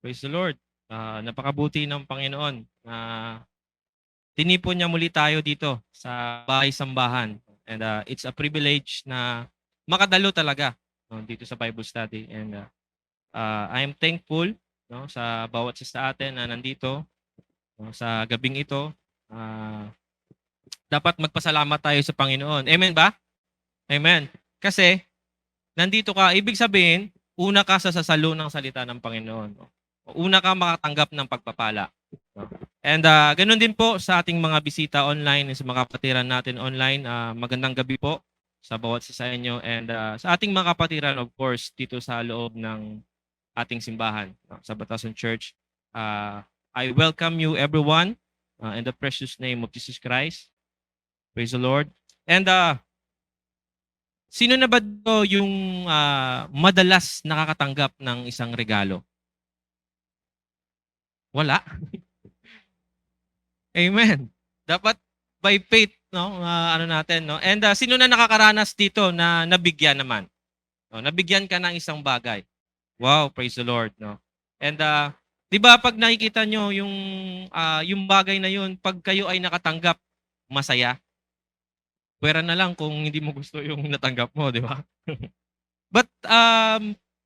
Praise the Lord. Napakabuti ng Panginoon na tinipon niya muli tayo dito sa bahay-sambahan. And it's a privilege na makadalo talaga dito sa Bible study. And I am thankful sa bawat isa sa atin na nandito sa gabing ito. Dapat magpasalamat tayo sa Panginoon. Amen ba? Amen. Kasi nandito ka, ibig sabihin, una ka sa sasalo ng salita ng Panginoon. Una ka makatanggap ng pagpapala. And ganun din po sa ating mga bisita online, sa mga kapatiran natin online. Magandang gabi po sa bawat isa sa inyo. And sa ating mga kapatiran, of course, dito sa loob ng ating simbahan, sa Batasan Church. I welcome you everyone in the precious name of Jesus Christ. Praise the Lord. And sino na ba dito yung madalas nakakatanggap ng isang regalo? Wala. Amen. Dapat by faith, ano natin, no? And sino na nakakaranas dito na nabigyan naman? Nabigyan ka ng isang bagay. Wow, praise the Lord, no? And 'di ba pag nakikita nyo yung bagay na yun, pag kayo ay nakatanggap, masaya. Pwera na lang kung hindi mo gusto yung natanggap mo, di ba? But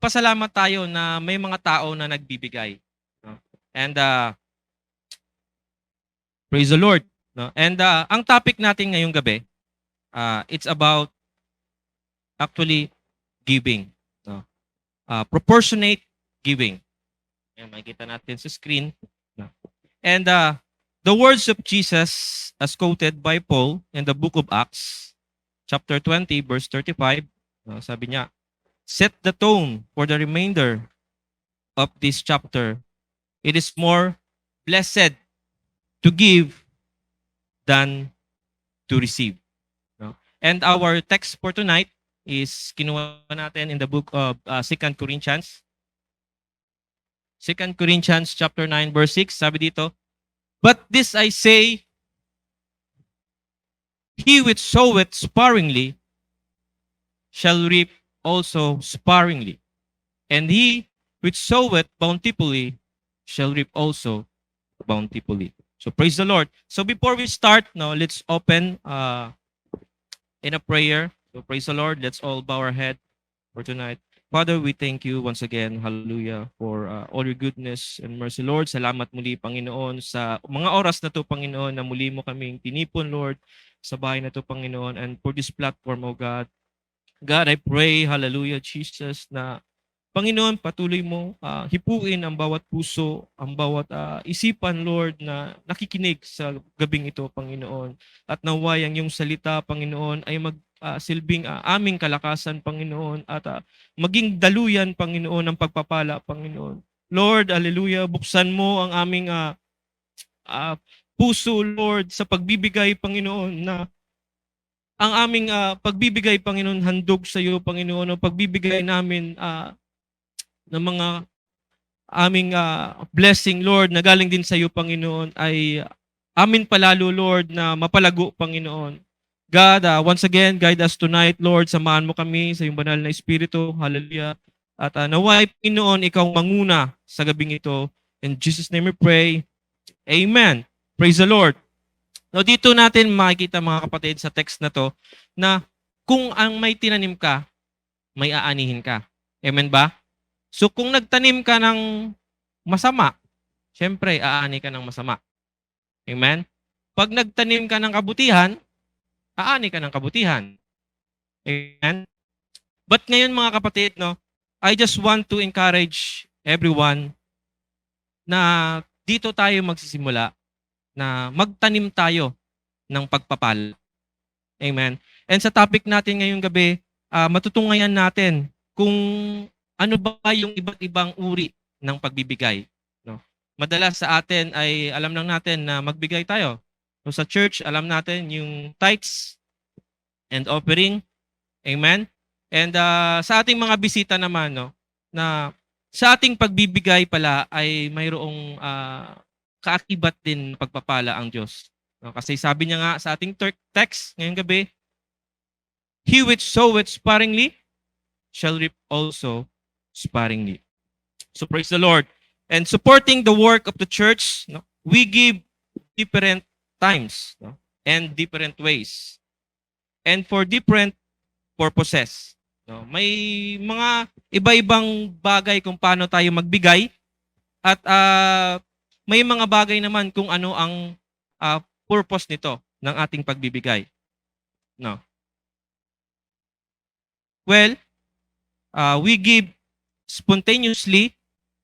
pasalamat tayo na may mga tao na nagbibigay. No? And praise the Lord. No? And ang topic natin ngayong gabi, it's about actually giving. No? Proportionate giving. Ayan, makikita natin sa screen. No? And the words of Jesus as quoted by Paul in the book of Acts, chapter 20, verse 35, sabi niya, set the tone for the remainder of this chapter. It is more blessed to give than to receive. No? And our text for tonight is kinuha natin in the book of 2 Corinthians. 2 Corinthians chapter 9 verse 6, sabi dito, but this I say, he which soweth sparingly shall reap also sparingly, and he which soweth bountifully shall reap also bountifully. So praise the Lord. So before we start, let's open in a prayer. So praise the Lord. Let's all bow our head for tonight. Father, we thank you once again, hallelujah, for all your goodness and mercy, Lord. Salamat muli, Panginoon, sa mga oras na to, Panginoon, na muli mo kaming tinipon, Lord, sa bahay na to, Panginoon, and for this platform, O God. God, I pray, hallelujah, Jesus, na Panginoon, patuloy mo hipuin ang bawat puso, ang bawat isipan, Lord, na nakikinig sa gabing ito, Panginoon. At naway ang iyong salita, Panginoon, ay silbing aming kalakasan, Panginoon, at maging daluyan, Panginoon, ng pagpapala, Panginoon. Lord, hallelujah, buksan mo ang aming puso, Lord, sa pagbibigay, Panginoon, na ang aming pagbibigay, Panginoon, handog sa iyo, Panginoon, o pagbibigay namin ng mga aming blessing, Lord, na galing din sa iyo, Panginoon, ay amin palalo, Lord, na mapalago, Panginoon. God, once again, guide us tonight, Lord. Samahan mo kami sa iyong banal na Espiritu. Hallelujah. At naway, Panginoon, ikaw manguna sa gabing ito. In Jesus' name we pray. Amen. Praise the Lord. Now, dito natin makikita, mga kapatid, sa text na to, na kung ang may tinanim ka, may aanihin ka. Amen ba? So kung nagtanim ka ng masama, syempre aani ka ng masama. Amen? Pag nagtanim ka ng kabutihan, aani ka ng kabutihan. Amen? But ngayon, mga kapatid, I just want to encourage everyone na dito tayo magsisimula, na magtanim tayo ng pagpapala. Amen? And sa topic natin ngayong gabi, matutungayan natin kung ano ba yung iba't ibang uri ng pagbibigay. No? Madalas sa atin ay alam lang natin na magbigay tayo. So sa church, alam natin yung tithes and offering. Amen? And sa ating mga bisita naman, na sa ating pagbibigay pala ay mayroong kaakibat din pagpapala ang Diyos. No? Kasi sabi niya nga sa ating text ngayong gabi, he which soweth sparingly shall reap also sparingly. So praise the Lord. And supporting the work of the church, no, we give different times, no, and different ways. And for different purposes. No? May mga iba-ibang bagay kung paano tayo magbigay at may mga bagay naman kung ano ang purpose nito ng ating pagbibigay. No. Well, we give spontaneously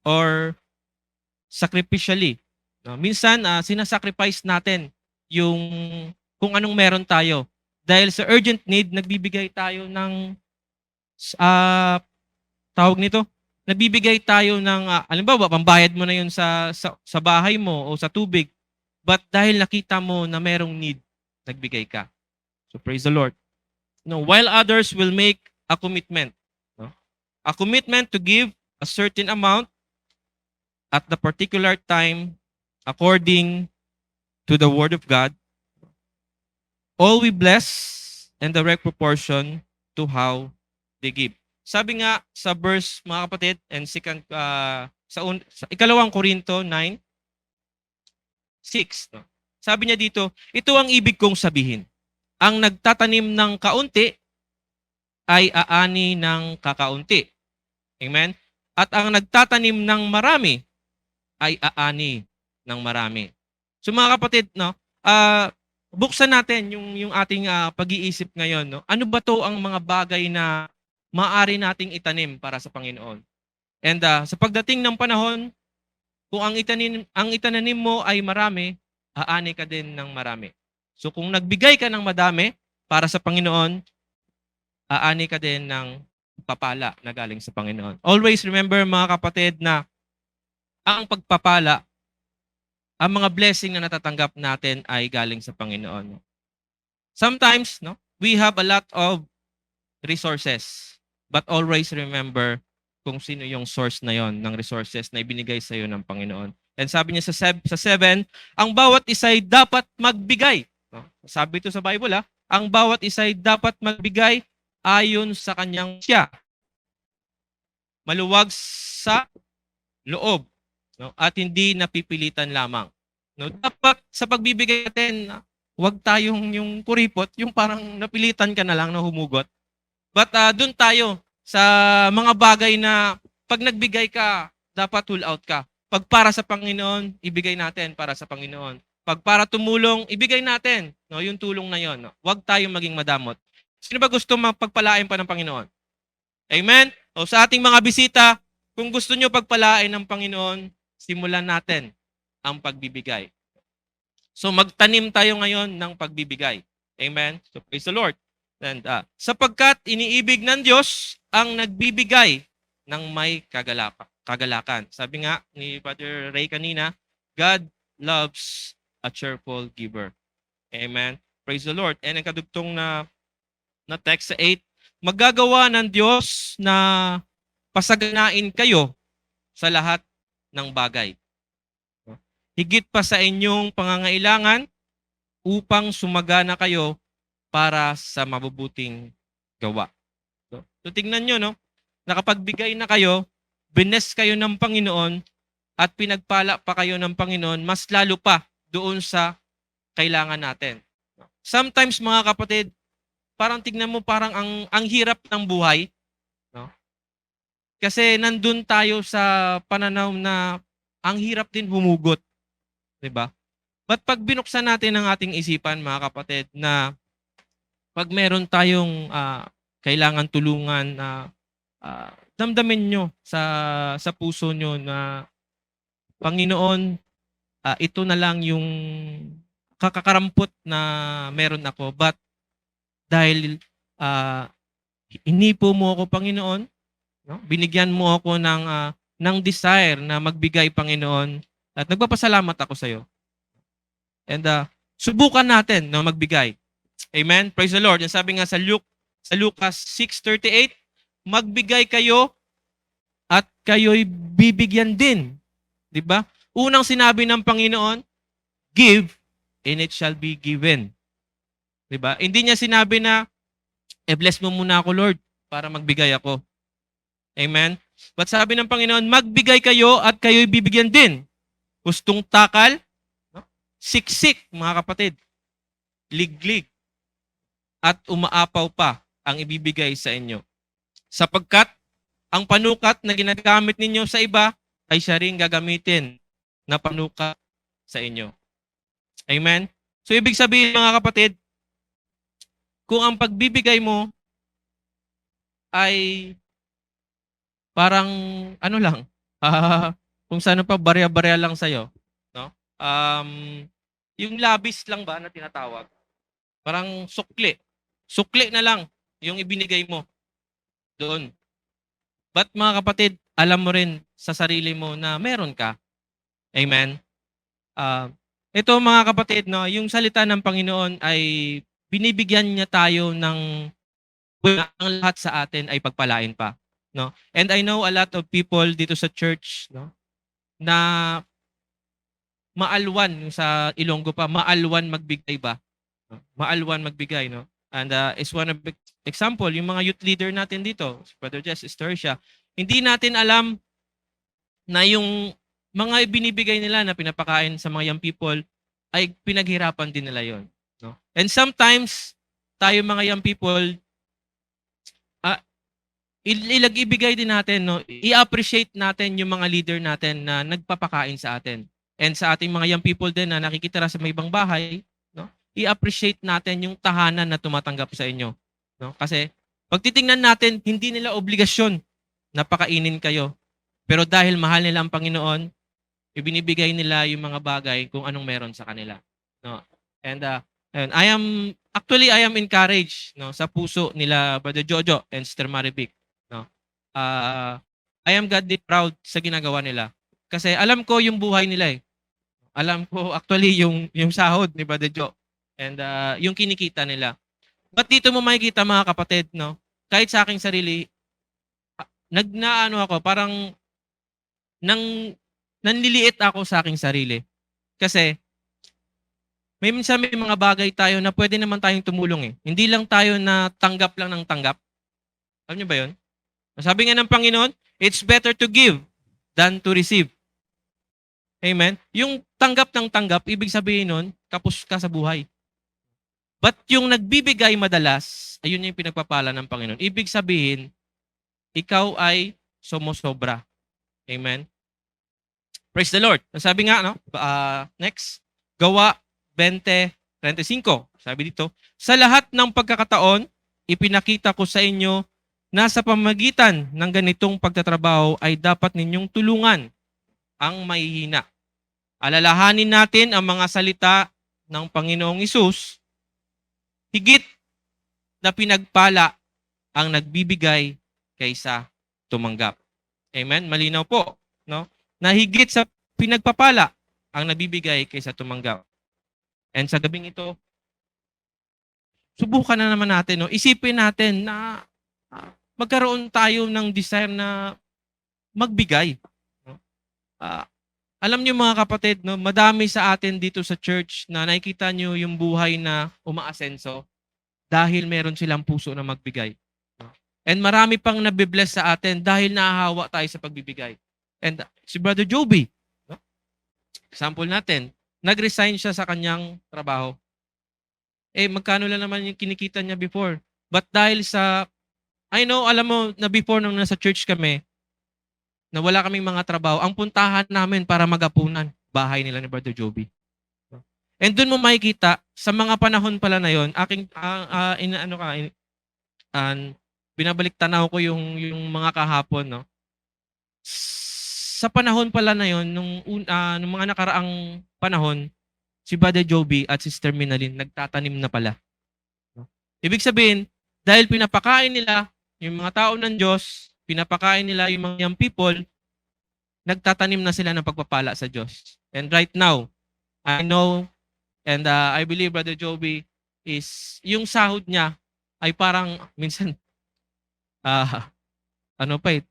or sacrificially. No? Minsan, sinasacrifice natin yung kung anong meron tayo. Dahil sa urgent need, nagbibigay tayo ng, tawag nito, nagbibigay tayo ng, alimbawa, pambayad mo na yun sa bahay mo o sa tubig. But dahil nakita mo na merong need, nagbigay ka. So praise the Lord. No, while others will make a commitment. No? A commitment to give a certain amount at the particular time according to the Word of God. All we bless in direct proportion to how they give. Sabi nga sa verse, mga kapatid, and sa ikalawang Korinto 9:6, no? Sabi niya dito, ito ang ibig kong sabihin. Ang nagtatanim ng kaunti ay aani ng kakaunti. Amen? At ang nagtatanim ng marami ay aani ng marami. So mga kapatid, no, buksan natin yung ating pag-iisip ngayon. No? Ano ba to ang mga bagay na maaari nating itanim para sa Panginoon? And sa pagdating ng panahon, kung ang itananim mo ay marami, aani ka din ng marami. So kung nagbigay ka ng madami para sa Panginoon, aani ka din ng papala na galing sa Panginoon. Always remember mga kapatid na ang pagpapala, ang mga blessing na natatanggap natin ay galing sa Panginoon. Sometimes, no, we have a lot of resources, but always remember kung sino yung source na yon ng resources na ibinigay sa iyo ng Panginoon. And sabi niya sa 7, ang bawat isa ay dapat magbigay. No? Sabi ito sa Bible, ang bawat isa ay dapat magbigay ayon sa kanyang siya. Maluwag sa loob. No? At hindi napipilitan lamang. No? Dapat sa pagbibigay natin, huwag tayong yung kuripot, yung parang napilitan ka na lang na humugot. But dun tayo sa mga bagay na pag nagbigay ka, dapat full out ka. Pag para sa Panginoon, ibigay natin para sa Panginoon. Pag para tumulong, ibigay natin, no, yung tulong na yon. No? Huwag tayong maging madamot. Sino ba gusto mapagpalain pa ng Panginoon? Amen? O sa ating mga bisita, kung gusto nyo pagpalain ng Panginoon, simulan natin ang pagbibigay. So magtanim tayo ngayon ng pagbibigay. Amen? So praise the Lord. And sapagkat iniibig ng Diyos ang nagbibigay ng may kagalakan. Sabi nga ni Father Ray kanina, God loves a cheerful giver. Amen? Praise the Lord. And ang kadugtong na text sa 8, magagawa ng Diyos na pasaganain kayo sa lahat ng bagay. Higit pa sa inyong pangangailangan upang sumagana kayo para sa mabubuting gawa. So tingnan nyo, no? Nakapagbigay na kayo, bless kayo ng Panginoon, at pinagpala pa kayo ng Panginoon, mas lalo pa doon sa kailangan natin. Sometimes mga kapatid, parang tignan mo parang ang hirap ng buhay, no? Kasi nandun tayo sa pananaw na ang hirap din humugot, 'di ba? But pag binuksan natin ang ating isipan, mga kapatid, na pag meron tayong kailangan tulungan, damdamin nyo sa puso nyo na Panginoon, ito na lang yung kakarampot na meron ako, but dahil inipo mo ako, Panginoon, no? Binigyan mo ako ng desire na magbigay, Panginoon, at nagpapasalamat ako sa iyo. And subukan natin na magbigay. Amen? Praise the Lord. Yan sabi nga sa Lucas 6:38, magbigay kayo at kayo'y bibigyan din. 'Di ba? Unang sinabi ng Panginoon, give and it shall be given. 'Di ba? Hindi niya sinabi na bless mo muna ako, Lord, para magbigay ako. Amen? But sabi ng Panginoon, magbigay kayo at kayo'y bibigyan din. Hustong takal, no? Siksik, mga kapatid, liglig, at umaapaw pa ang ibibigay sa inyo. Sapagkat ang panukat na ginagamit ninyo sa iba ay siya rin gagamitin na panukat sa inyo. Amen? So ibig sabihin mga kapatid, kung ang pagbibigay mo ay parang ano lang, kung saan pa barya-barya lang sa'yo, no? Yung labis lang ba na tinatawag? Parang sukli. Sukli na lang yung ibinigay mo doon. But mga kapatid, alam mo rin sa sarili mo na meron ka. Amen? Ito mga kapatid, no, yung salita ng Panginoon ay binibigyan niya tayo ng ang lahat sa atin ay pagpalain pa. No? And I know a lot of people dito sa church, no, na maalwan sa Ilonggo pa, maalwan magbigay ba? No? Maalwan magbigay, no? And is one of example, yung mga youth leader natin dito, si Brother Jess, Siya, hindi natin alam na yung mga binibigay nila na pinapakain sa mga young people ay pinaghirapan din nila yon, no? And sometimes tayo mga young people, ibigay din natin, no, i-appreciate natin yung mga leader natin na nagpapakain sa atin. And sa ating mga young people din na nakikitira sa may ibang bahay, no, i-appreciate natin yung tahanan na tumatanggap sa inyo, no? Kasi pag titingnan natin, hindi nila obligasyon na pakainin kayo. Pero dahil mahal nila ang Panginoon, ibinibigay nila yung mga bagay kung anong meron sa kanila, no? And I am encouraged, no, sa puso nila Brother Jojo and Sister Marivic, no. I am godly proud sa ginagawa nila. Kasi alam ko yung buhay nila eh. Alam ko actually yung sahod ni Brother Jo and yung kinikita nila. But dito mo makikita mga kapatid, no, kahit sa aking sarili, nagnaano ako, parang nanliliit ako sa aking sarili. Kasi may minsan may mga bagay tayo na pwede naman tayong tumulong eh. Hindi lang tayo na tanggap lang ng tanggap. Alam niyo ba yun? Sabi nga ng Panginoon, it's better to give than to receive. Amen? Yung tanggap ng tanggap, ibig sabihin nun, kapos ka sa buhay. But yung nagbibigay madalas, ayun yung pinagpapala ng Panginoon. Ibig sabihin, ikaw ay sumusobra. Amen? Praise the Lord. Sabi nga, no? Next, Gawa 20:35. Sabi dito, sa lahat ng pagkakataon, ipinakita ko sa inyo na sa pamagitan ng ganitong pagtatrabaho ay dapat ninyong tulungan ang mahihina. Alalahanin natin ang mga salita ng Panginoong Hesus, higit na pinagpala ang nagbibigay kaysa tumanggap. Amen? Malinaw po, no? Na higit sa pinagpapala ang nabibigay kaysa tumanggap. And sa gabing ito, subukan na naman natin, no? Isipin natin na magkaroon tayo ng desire na magbigay. No? Alam niyo mga kapatid, no, madami sa atin dito sa church na nakikita niyo yung buhay na umaasenso dahil meron silang puso na magbigay. No? And marami pang nabibless sa atin dahil nahahawa tayo sa pagbibigay. And si Brother Joby, no? Example natin, nag-resign siya sa kanyang trabaho. Eh, magkano lang naman yung kinikita niya before. But dahil sa, I know, alam mo, na before nung nasa church kami, na wala kaming mga trabaho, ang puntahan namin para magapunan, bahay nila ni Brother Joby. And doon mo makikita, sa mga panahon pala na yon, binabalik tanaw ko yung mga kahapon, no? Sa panahon pala na yon, nung mga nakaraang panahon, si Brother Joby at Sister Minalyn nagtatanim na pala. Ibig sabihin, dahil pinapakain nila yung mga tao ng Diyos, pinapakain nila yung mga young people, nagtatanim na sila ng pagpapala sa Diyos. And right now, I know and I believe Brother Joby is, yung sahod niya ay parang minsan,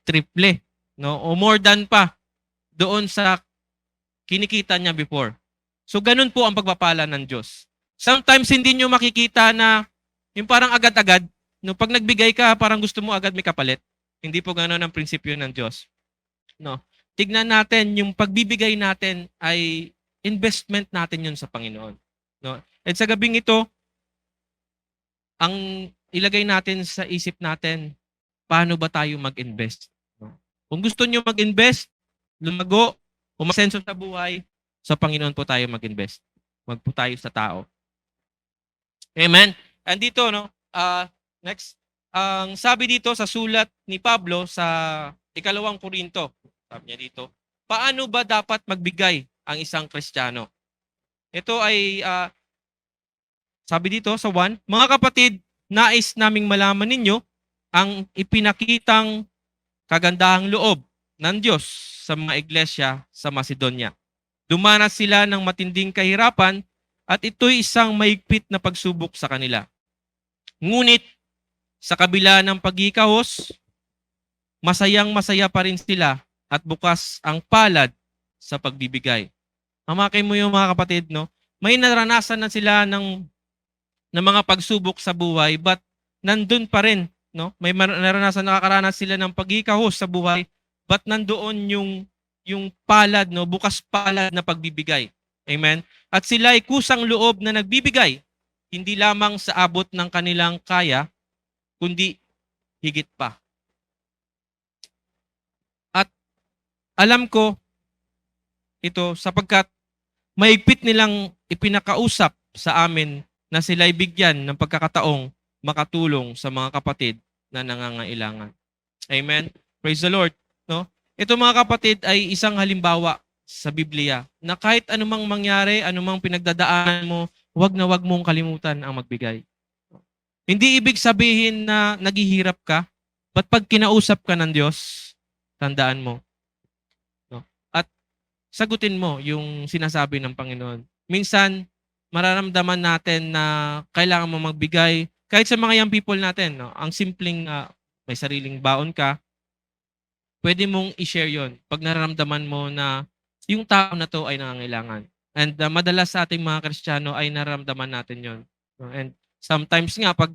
triple, no? O more than pa doon sa kinikita niya before. So ganun po ang pagpapala ng Diyos. Sometimes hindi nyo makikita na yung parang agad-agad, no, pag nagbigay ka, parang gusto mo agad may kapalit. Hindi po gano'n ang prinsipyo ng Diyos. No? Tignan natin yung pagbibigay natin ay investment natin yun sa Panginoon. No? At sa gabing ito, ang ilagay natin sa isip natin, paano ba tayo mag-invest? No? Kung gusto nyo mag-invest, lumago, umasenso sa buhay, sa Panginoon po tayo mag-invest. Wag po tayo sa tao. Amen? And dito, no, next, ang sabi dito sa sulat ni Pablo sa ikalawang Korinto, sabi niya dito, paano ba dapat magbigay ang isang Kristiyano? Ito ay, sabi dito sa 1, mga kapatid, nais naming malaman ninyo ang ipinakitang kagandahang loob ng Diyos sa mga iglesia sa Macedonia. Dumanas sila ng matinding kahirapan at ito'y isang mahigpit na pagsubok sa kanila. Ngunit sa kabila ng pagkikahos, masayang-masaya pa rin sila at bukas ang palad sa pagbibigay. Hamakay mo yung mga kapatid, no? May naranasan na sila ng mga pagsubok sa buhay, but nandun pa rin, no? May nakakaranas sila ng pagkikahos sa buhay, but nandoon yung palad, no? Bukas palad na pagbibigay. Amen? At sila ay kusang loob na nagbibigay, hindi lamang sa abot ng kanilang kaya, kundi higit pa. At alam ko ito sapagkat mahigpit nilang ipinakausap sa amin na sila ay bigyan ng pagkakataong makatulong sa mga kapatid na nangangailangan. Amen? Praise the Lord. No? Ito mga kapatid ay isang halimbawa sa Biblia na kahit anumang mangyari, anumang pinagdadaanan mo, wag na wag mong kalimutan ang magbigay. Hindi ibig sabihin na naghihirap ka, but pag kinausap ka ng Diyos, tandaan mo. No? At sagutin mo yung sinasabi ng Panginoon. Minsan, mararamdaman natin na kailangan mo magbigay. Kahit sa mga young people natin, no? Ang simpleng may sariling baon ka, pwede mong i-share yon pag nararamdaman mo na yung tao na to ay nangangailangan. And madalas sa ating mga Kristiyano ay nararamdaman natin yon. And sometimes nga, pag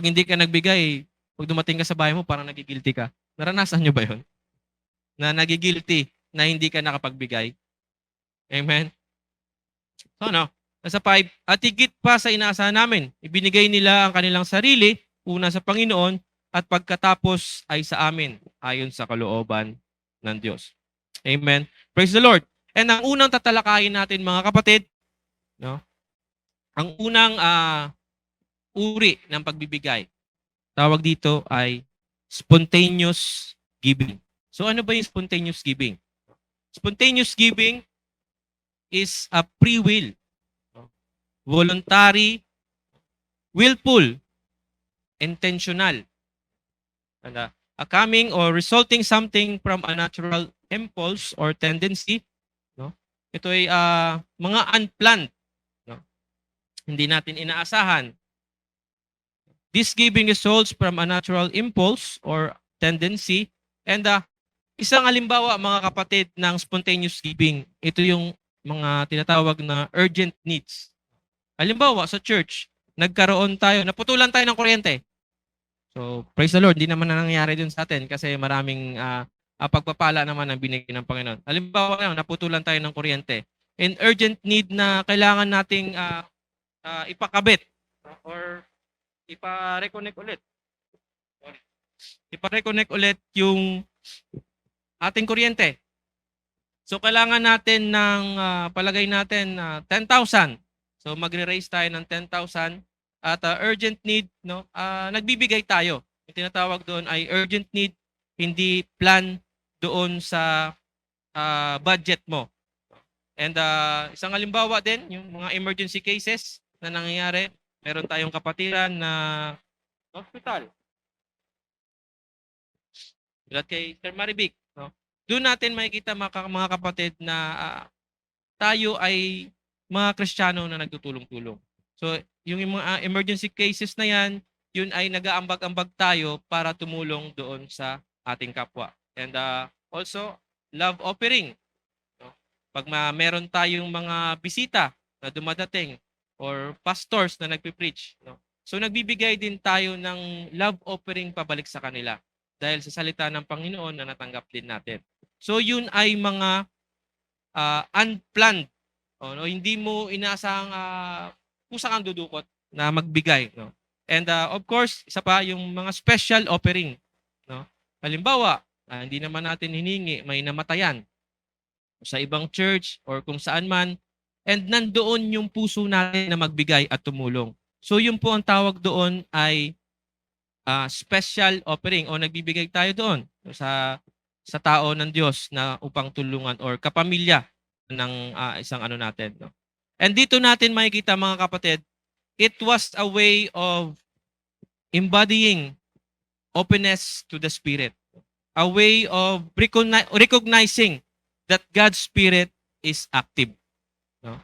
hindi ka nagbigay, pag dumating ka sa bahay mo, parang nagigilty ka. Naranasan nyo ba yon? Na nagigilty na hindi ka nakapagbigay. Amen? So, no? Nasa 5, at higit pa sa inaasahan namin, ibinigay nila ang kanilang sarili, una sa Panginoon, at pagkatapos ay sa amin, ayon sa kalooban ng Diyos. Amen? Praise the Lord. And ang unang tatalakayin natin mga kapatid, no? Ang unang uri ng pagbibigay, tawag dito ay spontaneous giving. So ano ba yung spontaneous giving? Spontaneous giving is a free will, voluntary, willful, intentional, and a coming or resulting something from a natural impulse or tendency. No? Ito ay mga unplanned. No? Hindi natin inaasahan. This giving results from a natural impulse or tendency. And isang halimbawa mga kapatid ng spontaneous giving, ito yung mga tinatawag na urgent needs. Halimbawa sa church, naputulan tayo ng kuryente. So, praise the Lord, hindi naman na nangyayari dun sa atin kasi maraming pagpapala naman ang binigay ng Panginoon. Halimbawa, naputulan tayo ng kuryente. And urgent need na kailangan nating ipakabit or ipa-reconnect ulit. Ipa-reconnect ulit yung ating kuryente. So, kailangan natin ng palagay natin 10,000. So, magre-raise tayo ng 10,000 at urgent need, no? Nagbibigay tayo. Yung tinatawag doon ay urgent need, hindi plan doon sa budget mo. And isang halimbawa din, yung mga emergency cases na nangyayari. Meron tayong kapatiran na hospital. Tulad kay Sir Marivic. No? Doon natin makikita mga kapatid na tayo ay mga Kristiyano na nagtutulong-tulong. So, yung mga emergency cases na yan, yun ay nag-aambag-ambag tayo para tumulong doon sa ating kapwa. And also, love offering. No? Pag meron tayong mga bisita na dumadating or pastors na nagpipreach. No? So, nagbibigay din tayo ng love offering pabalik sa kanila. dahil sa salita ng Panginoon na natanggap din natin. So yun ay mga unplanned, no? Hindi mo inaasahang kusa kang dudukot na magbigay, no? And of course, isa pa yung mga special offering, no? Halimbawa, hindi naman natin hiningi, may namatayan sa ibang church or kung saan man, and nandoon yung puso natin na magbigay at tumulong. So yun po ang tawag doon ay special offering o nagbibigay tayo doon sa tao ng Diyos na upang tulungan or kapamilya ng isang ano natin. No? And dito natin makikita mga kapatid, it was a way of embodying openness to the Spirit. A way of recognizing that God's Spirit is active, no?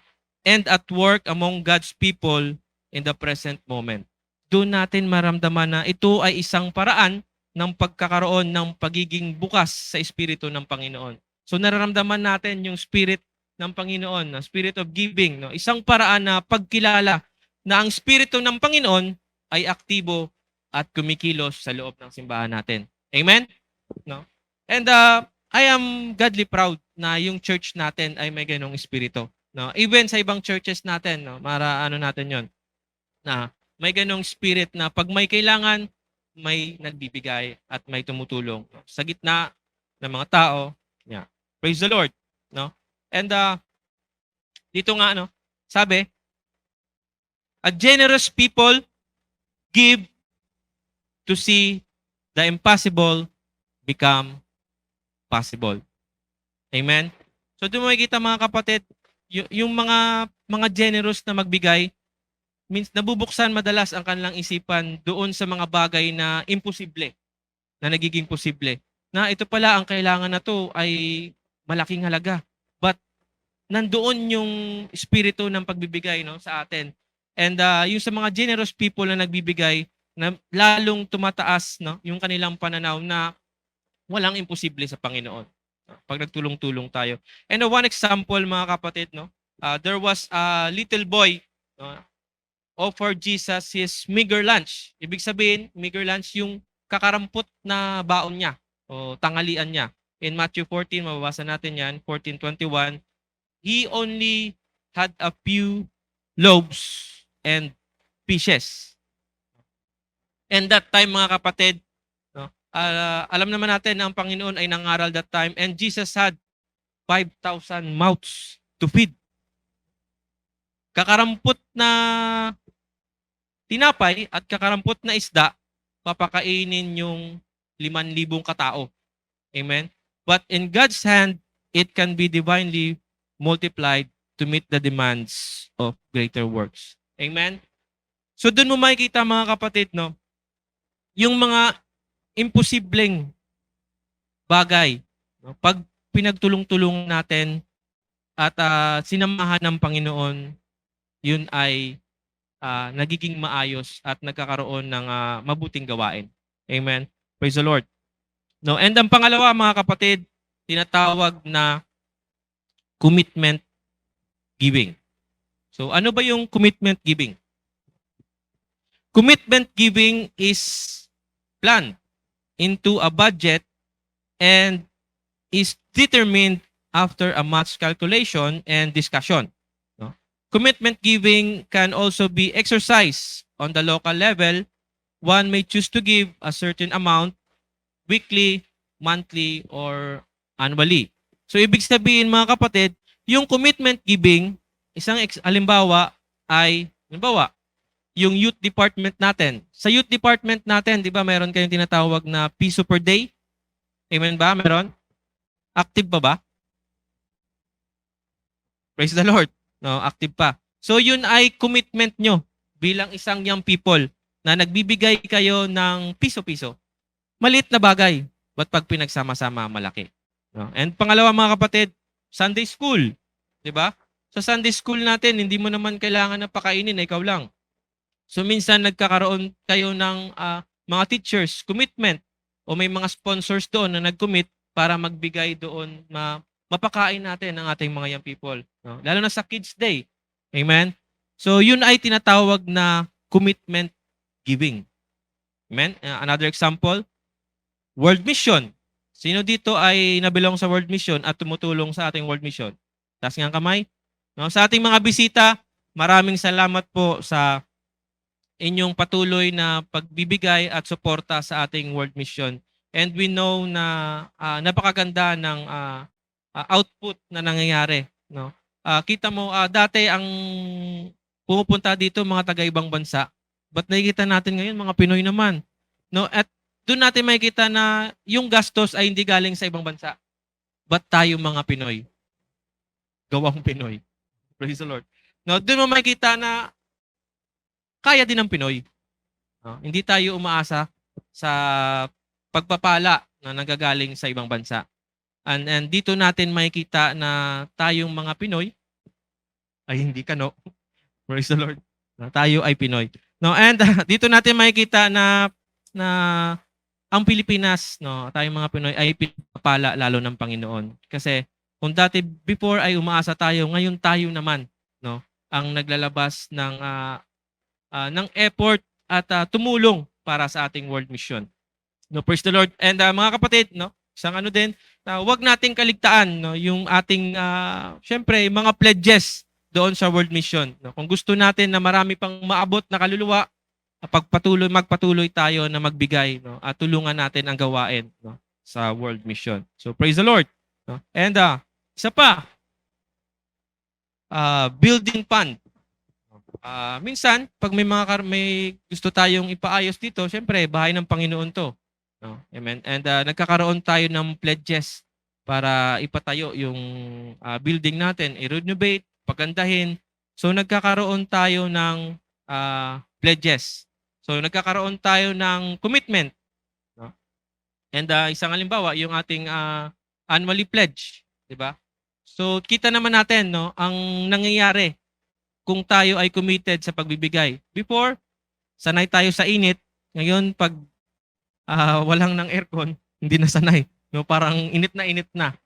And at work among God's people in the present moment. Doon natin maramdaman na ito ay isang paraan ng pagkakaroon ng pagiging bukas sa Espiritu ng Panginoon. So nararamdaman natin yung Spirit ng Panginoon, na Spirit of giving, no? Isang paraan na pagkilala na ang Espiritu ng Panginoon ay aktibo at kumikilos sa loob ng simbahan natin. Amen? No? And I am godly proud na yung church natin ay may ganong espiritu. No? Even sa ibang churches natin, no? Natin yon na may ganong spirit na pag may kailangan, may nagbibigay at may tumutulong, no? Sa gitna ng mga tao. Yeah. Praise the Lord. No? And dito nga, no? Sabi, a generous people give to see the impossible become possible. Amen? So doon mo makikita mga kapatid, yung mga generous na magbigay, means nabubuksan madalas ang kanilang isipan doon sa mga bagay na imposible, na nagiging posible. Na ito pala ang kailangan na to ay malaking halaga. But nandoon yung espiritu ng pagbibigay, no, sa atin. And yung sa mga generous people na nagbibigay, na lalong tumataas, no, yung kanilang pananaw na walang imposible sa Panginoon pag nagtulong-tulong tayo. And one example mga kapatid, no, there was a little boy, no, offered Jesus his meager lunch. Ibig sabihin, meager lunch yung kakarampot na baon niya o tanghalian niya. In Matthew 14, mababasa natin yan, 14:21, he only had a few loaves and fishes. And that time mga kapatid, alam naman natin na ang Panginoon ay nangaral that time, and Jesus had 5,000 mouths to feed. Kakarampot na tinapay at kakarampot na isda, papakainin yung 5,000 katao. Amen? But in God's hand, it can be divinely multiplied to meet the demands of greater works. Amen? So doon mo makikita mga kapatid, no, yung mga imposibleng bagay, no? Pag pinagtulong-tulong natin at sinamahan ng Panginoon, yun ay nagiging maayos at nagkakaroon ng mabuting gawain. Amen? Praise the Lord. No? And ang pangalawa mga kapatid, tinatawag na commitment giving. So ano ba yung commitment giving? Commitment giving is planned into a budget and is determined after a much calculation and discussion. No? Commitment giving can also be exercised on the local level. One may choose to give a certain amount weekly, monthly, or annually. So ibig sabihin mga kapatid, yung commitment giving, isang halimbawa ay, yung youth department natin. Sa youth department natin, di ba, meron kayong tinatawag na piso per day? Amen ba? Meron? Active pa ba? Praise the Lord. No, active pa. So yun ay commitment nyo bilang isang young people na nagbibigay kayo ng piso-piso. Maliit na bagay. But pag pinagsama-sama, malaki. No? And pangalawa mga kapatid, Sunday school. Di ba? Sa Sunday school natin, hindi mo naman kailangan na pakainin, ikaw lang. So minsan nagkakaroon kayo ng mga teachers, commitment, o may mga sponsors doon na nag-commit para magbigay doon na mapakain natin ang ating mga young people. No? Lalo na sa Kids Day. Amen? So yun ay tinatawag na commitment giving. Amen? Another example, World Mission. Sino dito ay nabilong sa World Mission at tumutulong sa ating World Mission? Taas nga ang kamay. No, sa ating mga bisita, maraming salamat po sa inyong patuloy na pagbibigay at suporta sa ating World Mission. And we know na napakaganda ng output na nangyayari. No? Kita mo, dati ang pumupunta dito mga taga-ibang bansa. But nakikita natin ngayon mga Pinoy naman. No? At doon natin makikita na yung gastos ay hindi galing sa ibang bansa. But tayo mga Pinoy, gawang Pinoy. Praise the Lord. No, doon mo makikita na kaya din ng Pinoy. No? Hindi tayo umaasa sa pagpapala na nagagaling sa ibang bansa. And dito natin makikita na tayong mga Pinoy ay hindi kano. Praise the Lord. No, tayo ay Pinoy. No, and dito natin makikita na ang Pilipinas, no, tayong mga Pinoy ay pinapala lalo ng Panginoon. Kasi kung dati before ay umaasa tayo, ngayon tayo naman, no, ang naglalabas ng effort at tumulong para sa ating world mission. No, praise the Lord. And mga kapatid, no, isang ano din, wag nating kaligtaan, no, yung ating syempre mga pledges doon sa world mission. No, kung gusto natin na marami pang maabot na kaluluwa, magpatuloy tayo na magbigay, no, at tulungan natin ang gawain, no, sa world mission. So praise the Lord. No? And isa pa, building fund. Minsan pag may gusto tayong ipaayos dito, syempre bahay ng Panginoon to. No? Amen. And nagkakaroon tayo ng pledges para ipatayo yung building natin, i-renovate, pagandahin. So nagkakaroon tayo ng pledges. So nagkakaroon tayo ng commitment. No? And isang halimbawa, yung ating annually pledge, 'di ba? So kita naman natin, no, ang nangyayari kung tayo ay committed sa pagbibigay. Before, sanay tayo sa init. Ngayon pag walang ng aircon, hindi na sanay, no, parang init na.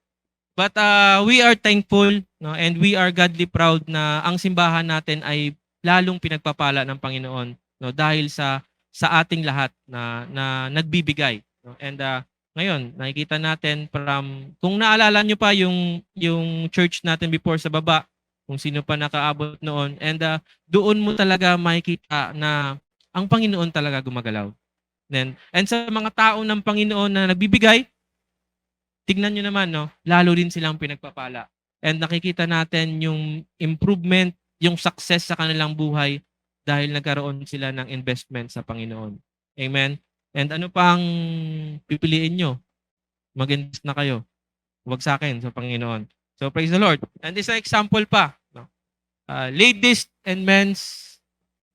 But we are thankful, no, and we are godly proud na ang simbahan natin ay lalong pinagpapala ng Panginoon, no, dahil sa ating lahat na nagbibigay, no. And ngayon nakikita natin kung naalala nyo pa yung church natin before sa baba, kung sino pa nakaabot noon, and doon mo talaga makikita na ang Panginoon talaga gumagalaw. And sa mga tao ng Panginoon na nagbibigay, tignan nyo naman, no, lalo din silang pinagpapala. And nakikita natin yung improvement, yung success sa kanilang buhay dahil nagkaroon sila ng investment sa Panginoon. Amen? And ano pang pipiliin nyo? Mag-invest na kayo. Huwag sa akin, sa Panginoon. So praise the Lord. And this is an example pa. No? Ladies and men's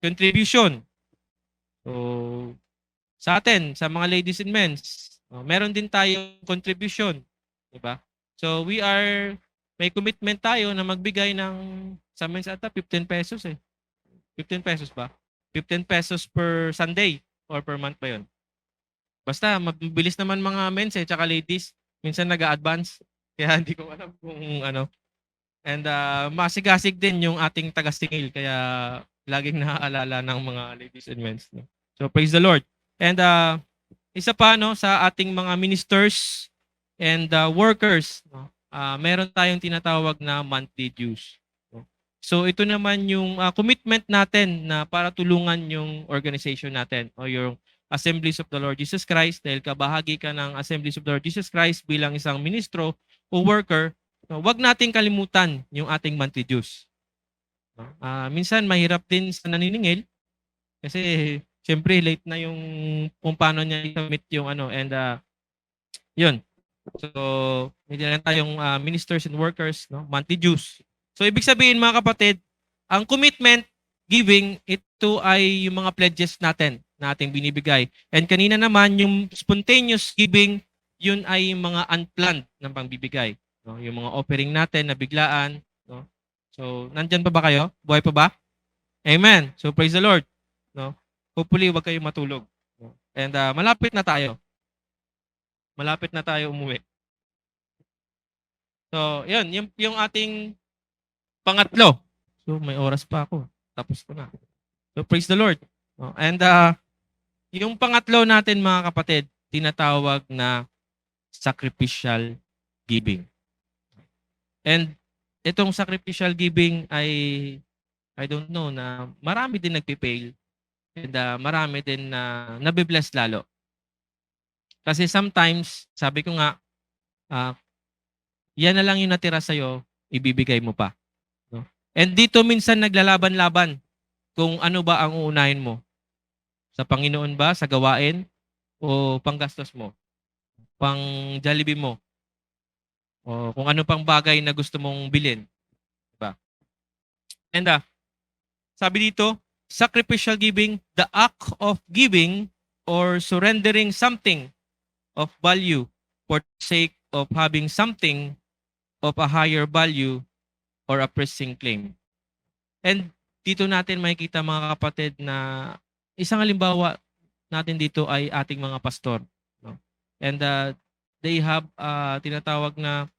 contribution. So sa atin, sa mga ladies and men's, meron din tayong contribution. Diba? So may commitment tayo na magbigay ng sa men's ata 15 pesos eh. 15 pesos ba? 15 pesos per Sunday or per month ba yun? Basta, mabilis naman mga men's eh, tsaka ladies. Minsan nag-a-advance. Kaya hindi ko alam kung ano. And masigasig din yung ating taga-singil. Kaya laging naaalala ng mga ladies and men's. No? So, praise the Lord. And isa pa, no, sa ating mga ministers and workers, no, meron tayong tinatawag na monthly dues. So ito naman yung commitment natin na para tulungan yung organization natin o yung Assemblies of the Lord Jesus Christ, dahil kabahagi ka ng Assemblies of the Lord Jesus Christ bilang isang ministro o worker. No, wag nating kalimutan yung ating monthly dues. Minsan mahirap din sa naniningil kasi siyempre late na yung kung paano niya i-submit yung ano, and yun. So may lang tayong ministers and workers, no, monthly dues. So ibig sabihin mga kapatid, ang commitment giving, ito ay yung mga pledges natin na ating binibigay. And kanina naman yung spontaneous giving, yun ay mga unplanned na pangbibigay. No? Yung mga offering natin na biglaan. No? So nandyan pa ba kayo? Buhay pa ba? Amen. So praise the Lord. No? Hopefully wag kayong matulog. No? And malapit na tayo. Malapit na tayo umuwi. So yun, yung ating pangatlo. So may oras pa ako. Tapos ko na. So praise the Lord. And yung pangatlo natin mga kapatid, tinatawag na sacrificial giving. And itong sacrificial giving ay, I don't know, na marami din nagpipail and marami din na nabibless lalo. Kasi sometimes, sabi ko nga, ah, yan na lang yung natira sa'yo, ibibigay mo pa. No? And dito minsan naglalaban-laban kung ano ba ang uunahin mo. Sa Panginoon ba, sa gawain, o panggastos mo, pang Jollibee mo, o kung ano pang bagay na gusto mong bilhin. Diba? And sabi dito, sacrificial giving, the act of giving or surrendering something of value for the sake of having something of a higher value or a pressing claim. And dito natin makikita mga kapatid na isang halimbawa natin dito ay ating mga pastor. No? And they have tinatawag na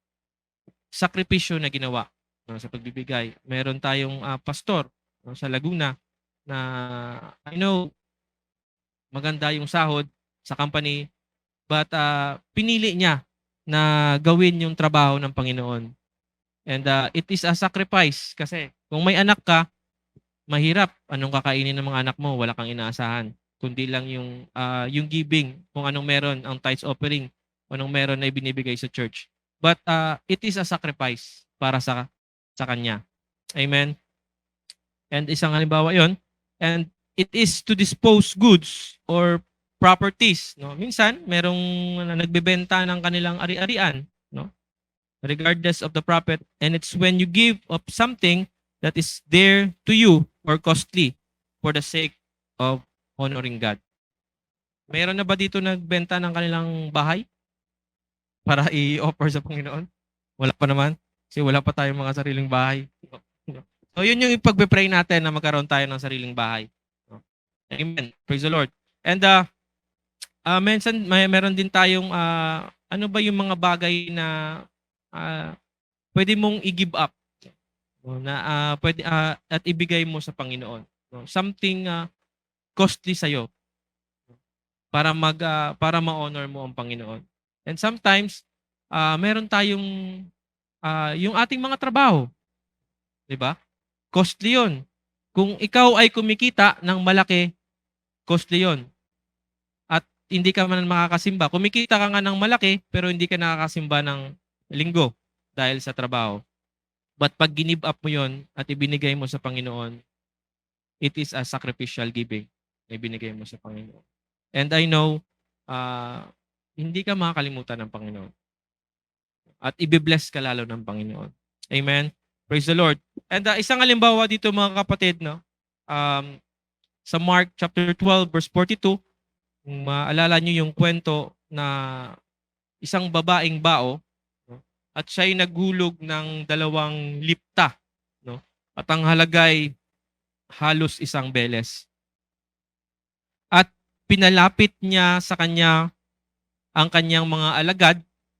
sakripisyo na ginawa sa pagbibigay. Meron tayong pastor sa Laguna na I know maganda yung sahod sa company but pinili niya na gawin yung trabaho ng Panginoon. And it is a sacrifice kasi kung may anak ka, mahirap. Anong kakainin ng mga anak mo? Wala kang inaasahan. Kundi lang yung giving, kung anong meron, ang tithes offering, anong meron na ibinibigay sa church. But it is a sacrifice para sa kanya. Amen? And isang halimbawa yon. And it is to dispose goods or properties. No? Minsan, merong nagbebenta ng kanilang ari-arian. No? Regardless of the profit. And it's when you give of something that is dear to you or costly for the sake of honoring God. Meron na ba dito nagbenta ng kanilang bahay para i-offer sa Panginoon? Wala pa naman. Kasi wala pa tayong mga sariling bahay. So yun yung ipagbe-pray natin na magkaroon tayo ng sariling bahay. Amen. Praise the Lord. And minsan meron din tayong ano ba yung mga bagay na pwede mong i-give up na pwede at ibigay mo sa Panginoon. Something costly sa iyo para para ma-honor mo ang Panginoon. And sometimes meron tayong yung ating mga trabaho. 'Di ba? Costly 'yon. Kung ikaw ay kumikita ng malaki, costly 'yon. At hindi ka man makakasimba. Kumikita ka nga ng malaki pero hindi ka nakakasimba ng linggo dahil sa trabaho. But pag give up mo 'yon at ibinigay mo sa Panginoon, it is a sacrificial giving na ibinigay mo sa Panginoon. And I know, hindi ka makakalimutan ng Panginoon. At ibibless ka lalo ng Panginoon. Amen? Praise the Lord. And isang halimbawa dito mga kapatid, no? Sa Mark chapter 12 verse 42, maalala nyo yung kwento na isang babaeng bao, no? At siya'y naghulog ng 2 lipta. No? At ang halagay halos 1 beles. At pinalapit niya sa kanya ang kanyang mga alagad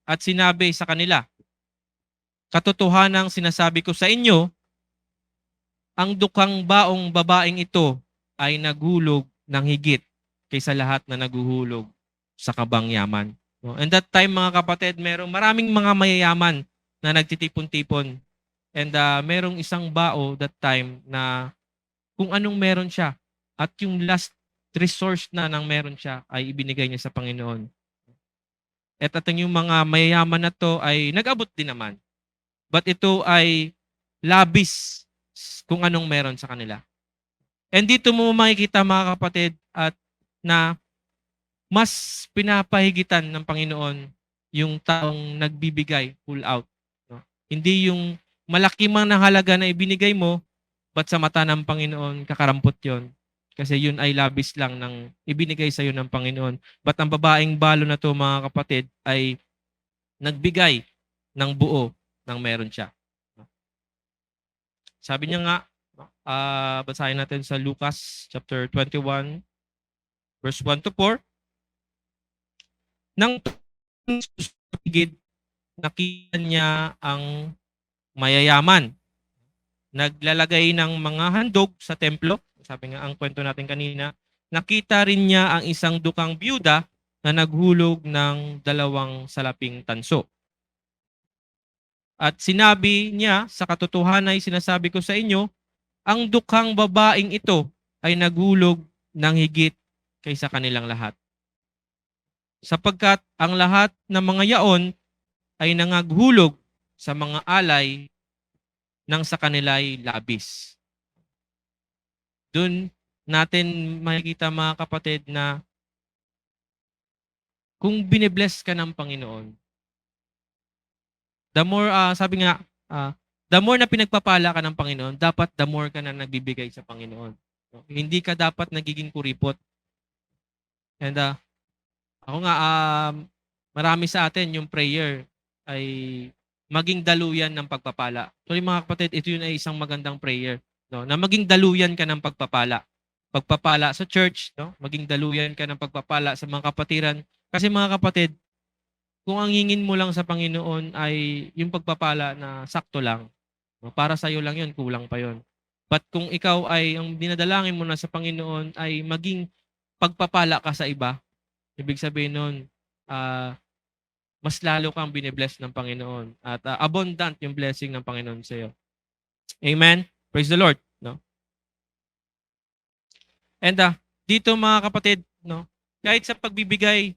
at sinabi sa kanila, katotohanang sinasabi ko sa inyo, ang dukang baong babaeng ito ay naghulog ng higit kaysa lahat na naguhulog sa kabangyaman. And that time mga kapatid, maraming mga mayayaman na nagtitipon-tipon. And merong isang bao that time na kung anong meron siya at yung last resource na nang meron siya ay ibinigay niya sa Panginoon. At yung mga mayayaman na to ay nag-abot din naman. But ito ay labis kung anong meron sa kanila. And dito mo makikita mga kapatid at na mas pinapahigitan ng Panginoon yung taong nagbibigay full out. No? Hindi yung malaki man na halaga na ibinigay mo, but sa mata ng Panginoon, kakarampot yon. Kasi yun ay labis lang ng ibinigay sa iyo ng Panginoon. But ang babaeng balo na to mga kapatid ay nagbigay ng buo ng meron siya. Sabi niya nga, basahin natin sa Lucas chapter 21 verse 1 to 4. Nang paligid, nakita niya ang mayayaman. Naglalagay ng mga handog sa templo. Sabi nga ang kwento natin kanina, nakita rin niya ang isang dukang byuda na naghulog ng 2 salaping tanso. At sinabi niya, sa katotohanan ay sinasabi ko sa inyo, ang dukhang babaeng ito ay naghulog ng higit kaysa kanilang lahat. Sapagkat ang lahat ng mga yaon ay nangaghulog sa mga alay nang sa kanila'y labis. Doon natin makikita mga kapatid na kung binibless ka ng Panginoon, the more, sabi nga, the more na pinagpapala ka ng Panginoon, dapat the more ka na nagbibigay sa Panginoon. No? Hindi ka dapat nagiging kuripot. And ako nga, marami sa atin yung prayer ay maging daluyan ng pagpapala. So mga kapatid, ito yun ay isang magandang prayer. No? Na maging daluyan ka ng pagpapala. Pagpapala sa church, no? Maging daluyan ka ng pagpapala sa mga kapatiran. Kasi mga kapatid, kung ang hingin mo lang sa Panginoon ay yung pagpapala na sakto lang, no? Para sa iyo lang yun, kulang pa yun. But kung ikaw ay, ang dinadalangin mo na sa Panginoon ay maging pagpapala ka sa iba, ibig sabihin nun, mas lalo kang binibless ng Panginoon at abundant yung blessing ng Panginoon sa iyo. Amen? Praise the Lord. No? And dito mga kapatid, no, kahit sa pagbibigay,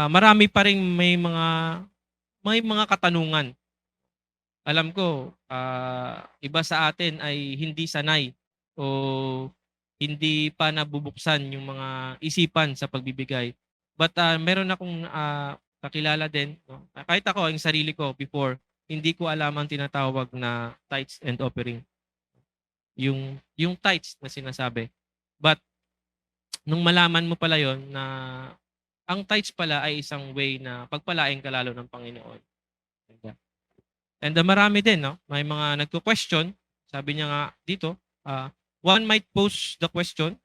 marami pa ring may mga katanungan. Alam ko, iba sa atin ay hindi sanay o hindi pa nabubuksan yung mga isipan sa pagbibigay. But meron akong kakilala din, no? Kahit ako, yung sarili ko before, hindi ko alam ang tinatawag na tithes and offering. Yung tithes na sinasabi. But nung malaman mo pala yon na ang tithes pala ay isang way na pagpalain ka lalo ng Panginoon. And marami din, no? May mga nagko-question. Sabi niya nga dito, one might pose the question.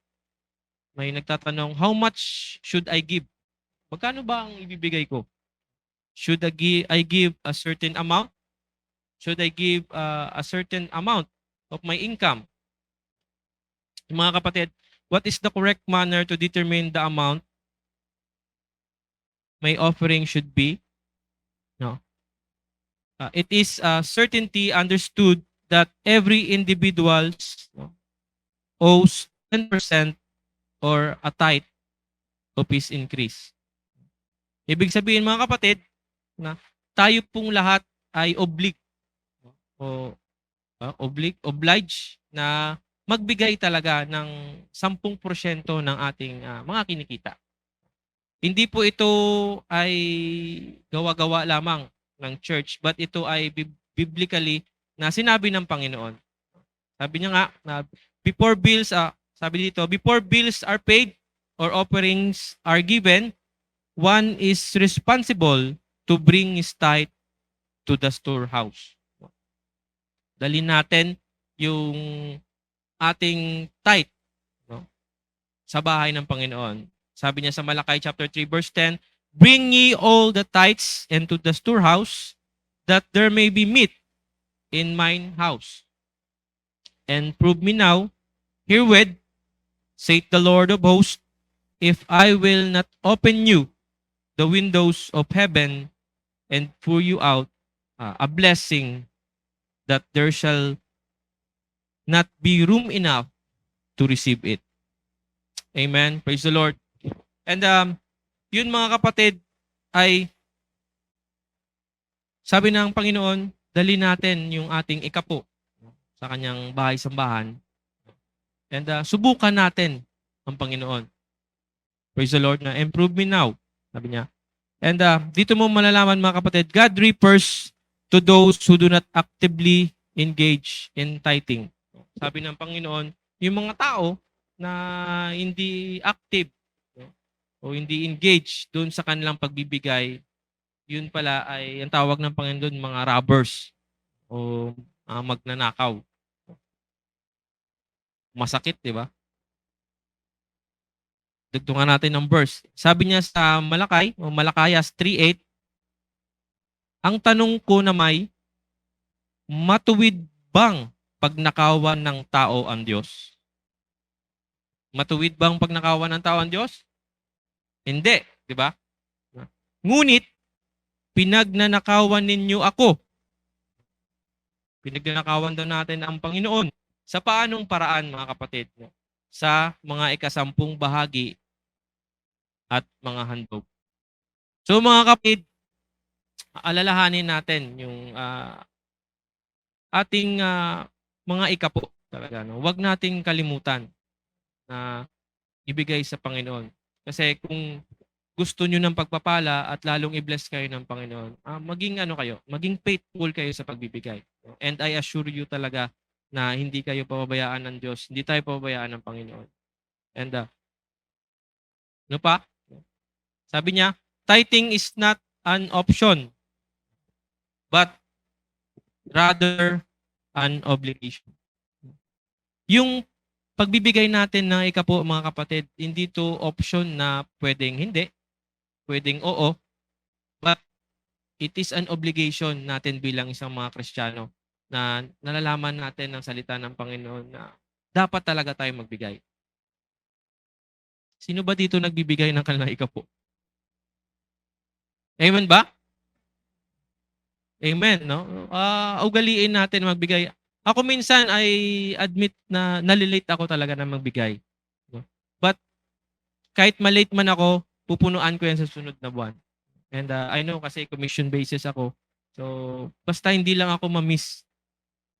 May nagtatanong, how much should I give? Magkano ba ang ibibigay ko? Should I give a certain amount? Should I give a certain amount of my income? Mga kapatid, what is the correct manner to determine the amount my offering should be? No. It is certainty understood that every individual owes 10% or a tithe of his increase. Ibig sabihin mga kapatid, na tayo pong lahat ay obliged na magbigay talaga ng 10% ng ating mga kinikita. Hindi po ito ay gawa-gawa lamang ng church, but ito ay biblically na sinabi ng Panginoon. Sabi niya nga na before bills are paid or offerings are given, one is responsible to bring his tithe to the storehouse. Dalhin natin yung ating tithe, no, sa bahay ng Panginoon. Sabi niya sa Malakay chapter 3 verse 10, bring ye all the tithes into the storehouse, that there may be meat in mine house. And prove me now, herewith, saith the Lord of hosts, if I will not open you the windows of heaven and pour you out a blessing that there shall not be room enough to receive it. Amen. Praise the Lord. And yun mga kapatid ay sabi ng Panginoon, dali natin yung ating ikapo sa kanyang bahay-sambahan. And subukan natin ang Panginoon. Praise the Lord na improve me now, sabi niya. And dito mo malalaman mga kapatid, God refers to those who do not actively engage in tithing. Sabi ng Panginoon, yung mga tao na hindi active o hindi engage doon sa kanilang pagbibigay, yun pala ay ang tawag ng Panginoon doon, mga robbers o magnanakaw. Masakit, di ba? Dugtungan natin ng verse. Sabi niya sa Malakay o Malakayas 3:8, ang tanong ko na matuwid bang pagnakawan ng tao ang Diyos? Matuwid bang pagnakawan ng tao ang Diyos? Hindi, di ba? Ngunit, pinagnanakawan ninyo ako. Pinagnanakawan daw natin ang Panginoon. Sa paanong paraan, mga kapatid? No? Sa mga ikasampung bahagi at mga handog. So mga kapatid, alalahanin natin yung ating mga ikapo talaga. No? Huwag nating kalimutan na ibigay sa Panginoon. Kasi kung gusto nyo ng pagpapala at lalong i-bless kayo ng Panginoon, maging ano kayo, maging faithful kayo sa pagbibigay. And I assure you talaga na hindi kayo pababayaan ng Diyos, hindi tayo pababayaan ng Panginoon. And ano pa? Sabi niya, tithing is not an option, but rather an obligation. Yung pagbibigay natin ng ikapo, mga kapatid, hindi to option na pwedeng hindi, pwedeng oo, but it is an obligation natin bilang isang mga Kristiyano na nalalaman natin ng salita ng Panginoon na dapat talaga tayo magbigay. Sino ba dito nagbibigay ng kanilang ikapo? Amen ba? Amen, no? Ugaliin natin magbigay. Ako minsan ay admit na nalilate ako talaga na magbigay. No? But kahit malate man ako, pupunuan ko yan sa sunod na buwan. And I know kasi commission basis ako. So, basta hindi lang ako ma-miss.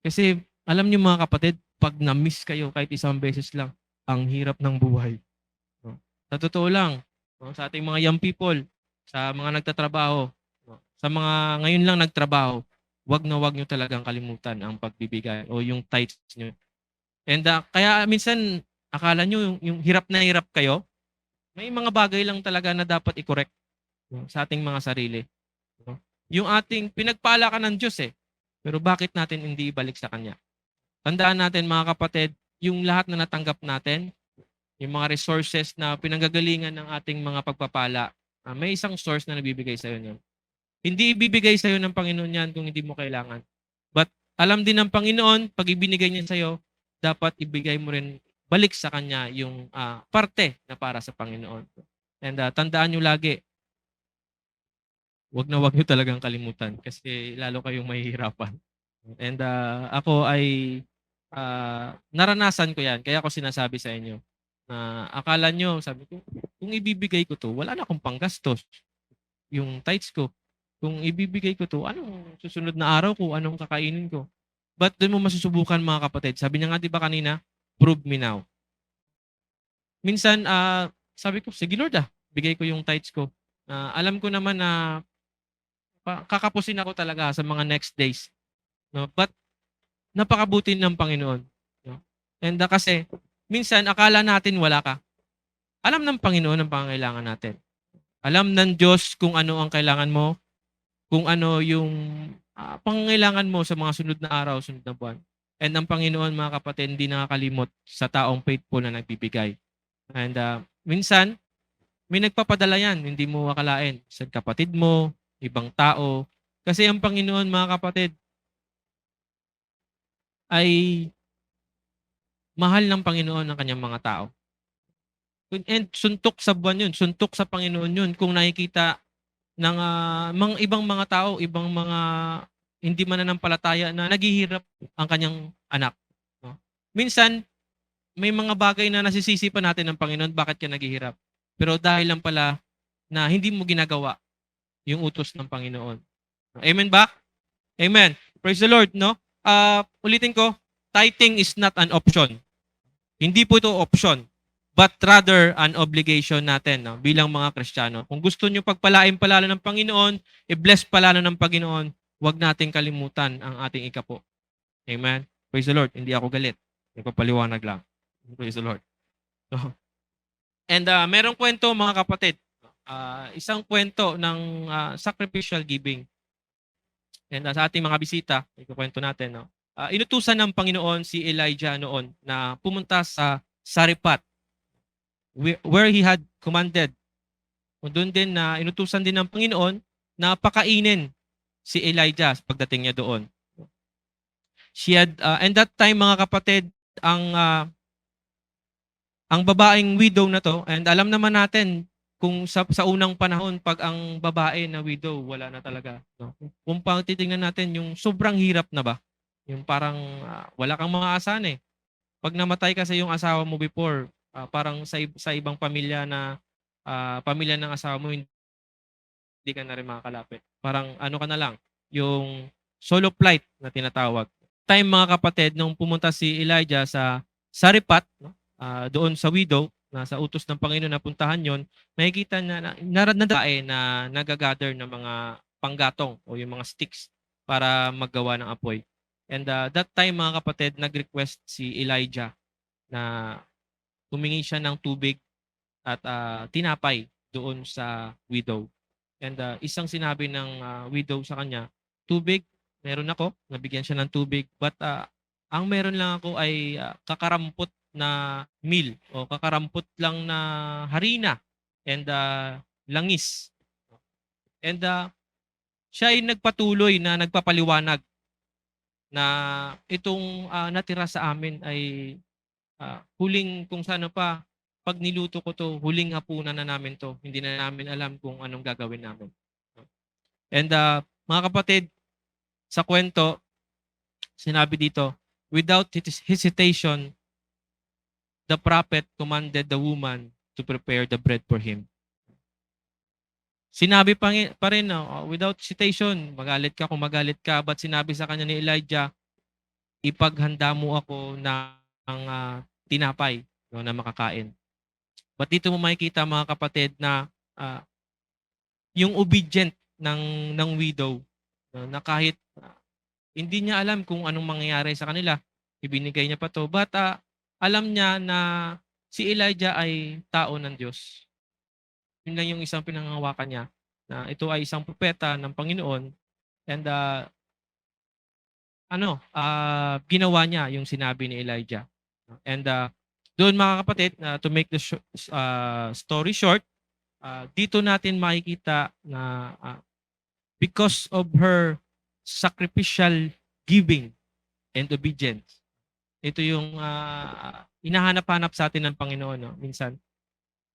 Kasi alam niyo mga kapatid, pag na-miss kayo kahit isang beses lang, ang hirap ng buhay. No? Sa totoo lang, no? Sa ating mga young people, sa mga nagtatrabaho, no? Sa mga ngayon lang nagtrabaho, wag na wag nyo talagang kalimutan ang pagbibigay o yung tithes nyo. And kaya minsan, akala nyo yung hirap na hirap kayo, may mga bagay lang talaga na dapat i-correct, no? Sa ating mga sarili. No? Yung ating pinagpala ka ng Diyos pero bakit natin hindi ibalik sa Kanya? Tandaan natin mga kapatid, yung lahat na natanggap natin, yung mga resources na pinanggagalingan ng ating mga pagpapala, may isang source na nabibigay sa'yo niyan. Hindi ibibigay sa'yo ng Panginoon yan kung hindi mo kailangan. But alam din ng Panginoon, pag ibinigay niya sa'yo, dapat ibigay mo rin balik sa Kanya yung parte na para sa Panginoon. And tandaan nyo lagi, wag na wag nyo talagang kalimutan kasi lalo kayong mahihirapan. And ako ay naranasan ko yan. Kaya ako sinasabi sa inyo na akala nyo, sabi ko, kung ibibigay ko to, wala na akong panggastos. Yung tithes ko, kung ibibigay ko to, anong susunod na araw ko, anong kakainin ko? But doon mo masusubukan mga kapatid. Sabi niya nga, di ba kanina, prove me now. Minsan, sabi ko, sige Lord bigay ko yung tithes ko. Alam ko naman na kakapusin ako talaga sa mga next days. No? But napakabuti ng Panginoon. No? And kasi, minsan, akala natin wala ka. Alam ng Panginoon ang pangangailangan natin. Alam ng Diyos kung ano ang kailangan mo, kung ano yung pangangailangan mo sa mga sunod na araw, sunod na buwan. And ang Panginoon, mga kapatid, hindi nakakalimot sa taong faithful na nagbibigay. And minsan, may nagpapadala yan, hindi mo akalain. Sa kapatid mo, ibang tao. Kasi ang Panginoon, mga kapatid, ay mahal ng Panginoon ng kanyang mga tao. And suntok sa buwan yun, suntok sa Panginoon yun kung nakikita ng mga ibang mga tao, ibang mga hindi mananampalataya na naghihirap ang kanyang anak. No? Minsan, may mga bagay na nasisisi pa natin ng Panginoon bakit ka naghihirap. Pero dahil lang pala na hindi mo ginagawa yung utos ng Panginoon. Amen ba? Amen. Praise the Lord, no? Ulitin ko, tithing is not an option. Hindi po ito option, but rather an obligation natin bilang mga Kristiyano. Kung gusto nyo pagpalain palalo ng Panginoon, i-bless palalo ng Panginoon, huwag nating kalimutan ang ating ikapo. Amen? Praise the Lord. Hindi ako galit. Nagpapaliwanag lang. Praise the Lord. So, and merong kwento mga kapatid. Isang kwento ng sacrificial giving. And sa ating mga bisita, ikukwento natin, no? Inutusan ng Panginoon si Elijah noon na pumunta sa Sarephat where he had commanded. Doon din na inutusan din ng Panginoon na pakainin si Elijah pagdating niya doon. She had, and that time mga kapatid, ang babaeng widow na to, and alam naman natin kung sa unang panahon pag ang babae na widow wala na talaga, no? Kung pang titingnan natin yung sobrang hirap na ba, yung parang wala kang mga asahan eh. Pag namatay kasi yung asawa mo before, parang sa ibang pamilya na pamilya ng asawa mo hindi ka na rin makakalapit. Parang ano ka na lang, yung solo flight na tinatawag. Time mga kapatid nung pumunta si Elijah sa Sarepta, no? Doon sa widow, na sa utos ng Panginoon na puntahan yon, makikita na naradae na nagagather ng mga panggatong o yung mga sticks para maggawa ng apoy. And that time mga kapatid, nag-request si Elijah na humingi siya ng tubig at tinapay doon sa widow. And isang sinabi ng widow sa kanya, tubig, meron ako, nabigyan siya ng tubig. But ang meron lang ako ay kakarampot na meal o kakarampot lang na harina and langis. And siya ay nagpatuloy na nagpapaliwanag na itong natira sa amin ay huling kung saan pa, pag niluto ko to, huling hapunan na namin to. Hindi na namin alam kung anong gagawin namin. And mga kapatid, sa kwento, sinabi dito, without hesitation, the prophet commanded the woman to prepare the bread for him. Sinabi pa rin, without hesitation, magalit ka kung magalit ka, but sinabi sa kanya ni Elijah, ipaghanda mo ako ng tinapay, no, na makakain. But dito mo makikita mga kapatid na yung obedient ng widow, no, na kahit hindi niya alam kung anong mangyayari sa kanila, ibinigay niya pa to. But alam niya na si Elijah ay tao ng Diyos. Yun lang yung isang pinangangawakan niya, na ito ay isang propeta ng Panginoon. And ginawa niya yung sinabi ni Elijah. And doon mga kapatid, to make the story short, dito natin makikita na because of her sacrificial giving and obedience, ito yung hinahanap-hanap sa atin ng Panginoon, no? Minsan,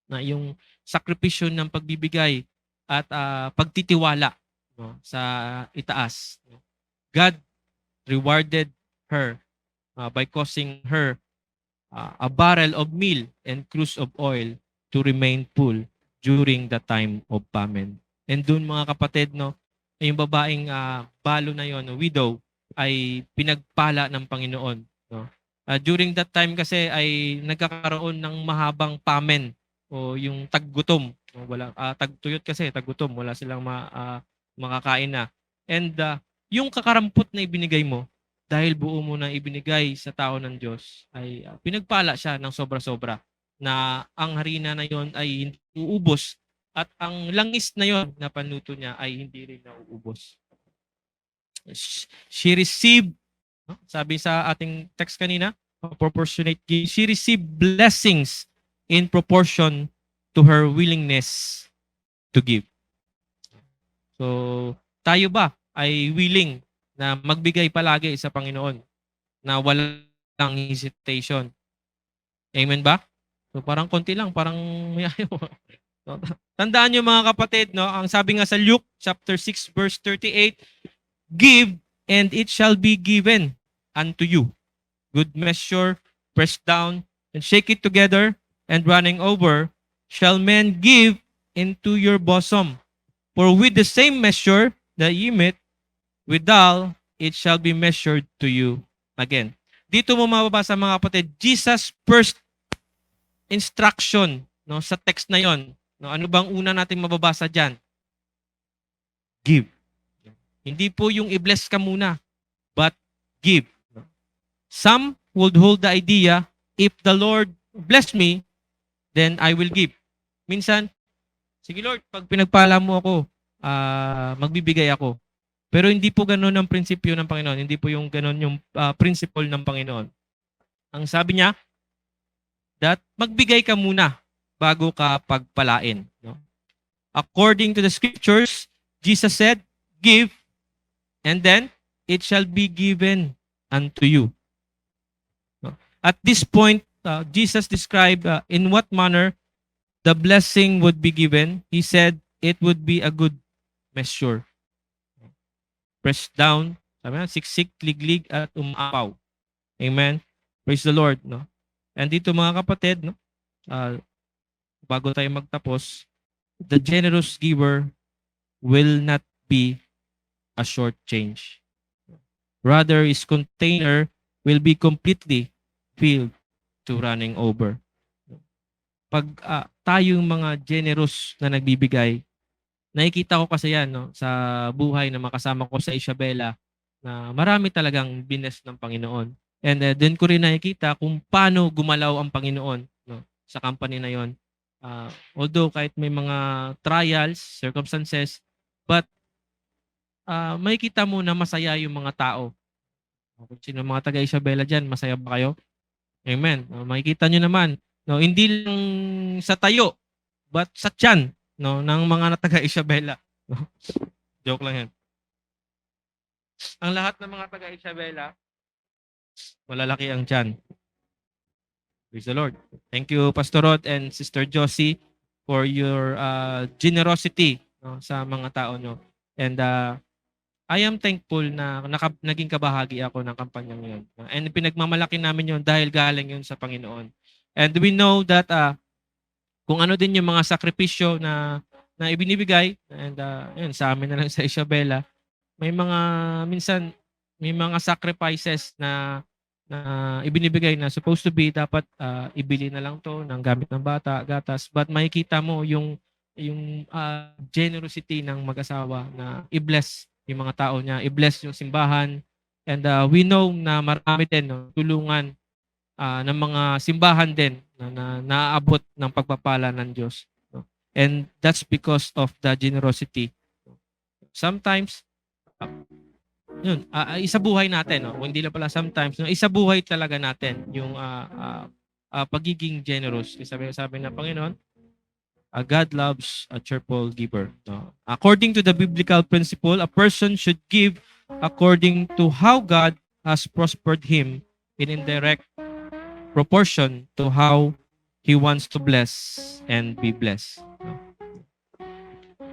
na yung sakripisyo ng pagbibigay at pagtitiwala, no, sa itaas. God rewarded her by causing her a barrel of meal and cruse of oil to remain full during the time of famine. And doon mga kapatid, no, yung babaeng balo na yon, no, widow, ay pinagpala ng Panginoon. No? During that time kasi ay nagkakaroon ng mahabang famine o yung taggutom. No? Wala, tagtuyot kasi, taggutom. Wala silang makakain na. And yung kakarampot na ibinigay mo, dahil buo mo na ibinigay sa tao ng Diyos, ay pinagpala siya ng sobra-sobra, na ang harina na yon ay hindi uubos at ang langis na yon na panuto niya ay hindi rin nauubos. She received, sabi sa ating text kanina, proportionate giving. She received blessings in proportion to her willingness to give. So, tayo ba ay willing na magbigay palagi sa Panginoon na walang hesitation? Amen ba? So parang konti lang, parang may ayaw. So, tandaan niyo mga kapatid, no, ang sabi nga sa Luke chapter 6 verse 38, give and it shall be given unto you. Good measure, pressed down and shake it together and running over, shall men give into your bosom. For with the same measure that ye met, withal, it shall be measured to you again. Dito mo mababasa mga kapatid, Jesus' first instruction, no, sa text na yon. No, ano bang una nating mababasa diyan? Give. Hindi po yung i-bless ka muna, but give. Some would hold the idea, if the Lord bless me, then I will give. Minsan, sige Lord, pag pinagpala mo ako, magbibigay ako. Pero hindi po ganoon ang prinsipyo ng Panginoon. Hindi po yung ganoon yung principle ng Panginoon. Ang sabi niya, that magbigay ka muna bago ka pagpalain. No? According to the scriptures, Jesus said, give, and then it shall be given unto you. No? At this point, Jesus described in what manner the blessing would be given. He said it would be a good measure. Pressed down, sabi nga, siksik, liglig, at umapaw. Amen. Praise the Lord, no? And dito mga kapatid, no? Bago tayo magtapos, the generous giver will not be a short change. Rather, his container will be completely filled to running over. Pag tayong mga generous na nagbibigay, nakikita ko kasi yan, no, sa buhay na makasama ko sa Isabela, na marami talagang bless ng Panginoon. And doon ko rin nakikita kung paano gumalaw ang Panginoon, no, sa company na yon. Although kahit may mga trials, circumstances, but makikita mo na masaya yung mga tao. Kung sino mga taga Isabela dyan, masaya ba kayo? Amen. Makikita nyo naman, no, hindi lang sa tayo, but sa tiyan, no, ng mga taga Isabela. No? Joke lang yan. Ang lahat ng mga taga Isabela, malalaki ang tiyan. Praise the Lord. Thank you, Pastor Rod and Sister Josie, for your generosity, no, sa mga tao nyo. And I am thankful na naging kabahagi ako ng kampanyang yun. And pinagmamalaki namin yun dahil galing yun sa Panginoon. And we know that kung ano din yung mga sakripisyo na ibinibigay, and yun, sa amin na lang sa Isabela, minsan may mga sacrifices na ibinibigay na supposed to be dapat ibili na lang to ng gamit ng bata, gatas, but makikita mo yung generosity ng mag-asawa na i-bless yung mga tao niya, i-bless yung simbahan, and we know na marami din, no, tulungan ng mga simbahan din na naaabot ng pagpapala ng Diyos, no? And that's because of the generosity. Sometimes yun, isabuhay natin, no? Hindi lang pala sometimes, no? Isabuhay talaga natin yung pagiging generous. Sabi ng Panginoon, God loves a cheerful giver. No? According to the biblical principle, a person should give according to how God has prospered him in indirect proportion to how he wants to bless and be blessed. No?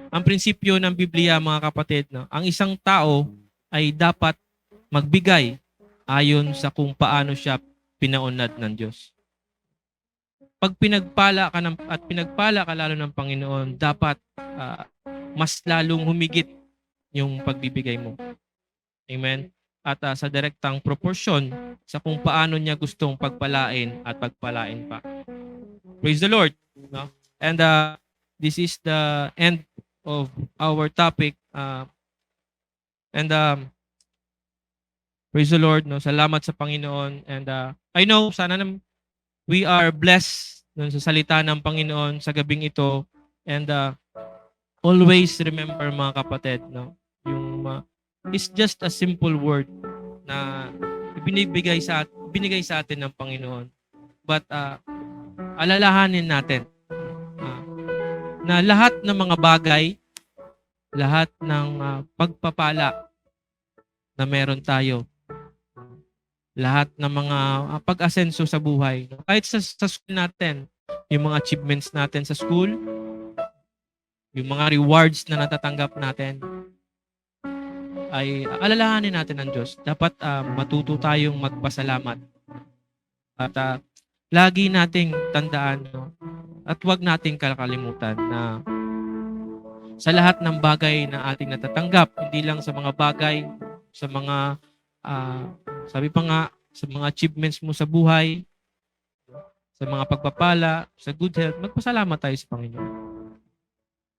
Ang prinsipyo ng Biblia, mga kapatid, no? Ang isang tao ay dapat magbigay ayon sa kung paano siya pinaunlad ng Diyos. Pag pinagpala ka lalo ng Panginoon, dapat mas lalong humigit yung pagbibigay mo. Amen? At sa direktang proportion sa kung paano niya gustong pagpalain at pagpalain pa. Praise the Lord. No? And this is the end of our topic. Praise the Lord. No? Salamat sa Panginoon. And I know, sana we are blessed sa salita ng Panginoon sa gabing ito. And always remember, mga kapatid, no, yung it's just a simple word na binigay sa atin ng Panginoon. But alalahanin natin na lahat ng mga bagay, lahat ng pagpapala na meron tayo, lahat ng mga pag-asenso sa buhay. Kahit sa school natin, yung mga achievements natin sa school, yung mga rewards na natatanggap natin, ay alalahanin natin ng Diyos. Dapat matuto tayong magpasalamat. At lagi nating tandaan, no? At huwag nating kakalimutan na sa lahat ng bagay na ating natatanggap, hindi lang sa mga bagay, sa mga sabi pa nga, sa mga achievements mo sa buhay, sa mga pagpapala, sa good health, magpasalamat tayo sa Panginoon.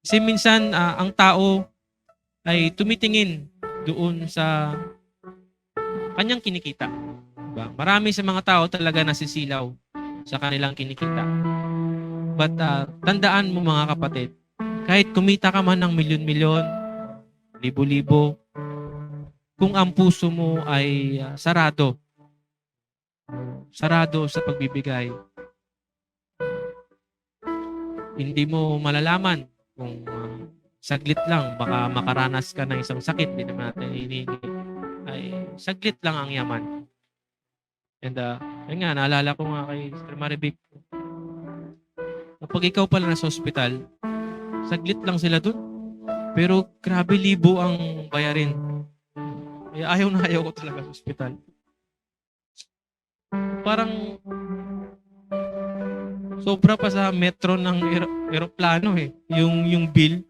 Kasi minsan, ang tao ay tumitingin doon sa kanyang kinikita. Diba? Marami sa mga tao talaga nasisilaw sa kanilang kinikita. But tandaan mo, mga kapatid, kahit kumita ka man ng milyon-milyon, libo-libo, kung ang puso mo ay sarado sa pagbibigay, hindi mo malalaman kung saglit lang, baka makaranas ka ng isang sakit, hindi naman natin hinihingi, ay saglit lang ang yaman. And yun nga, naalala ko nga kay Sister Maribik, Kapag ikaw pala nasa ospital, saglit lang sila dun. Pero grabe, libo ang bayarin. Kaya ayaw na ayaw ko talaga sa ospital. Parang sobra pa sa metro ng eroplano eh. Yung bill.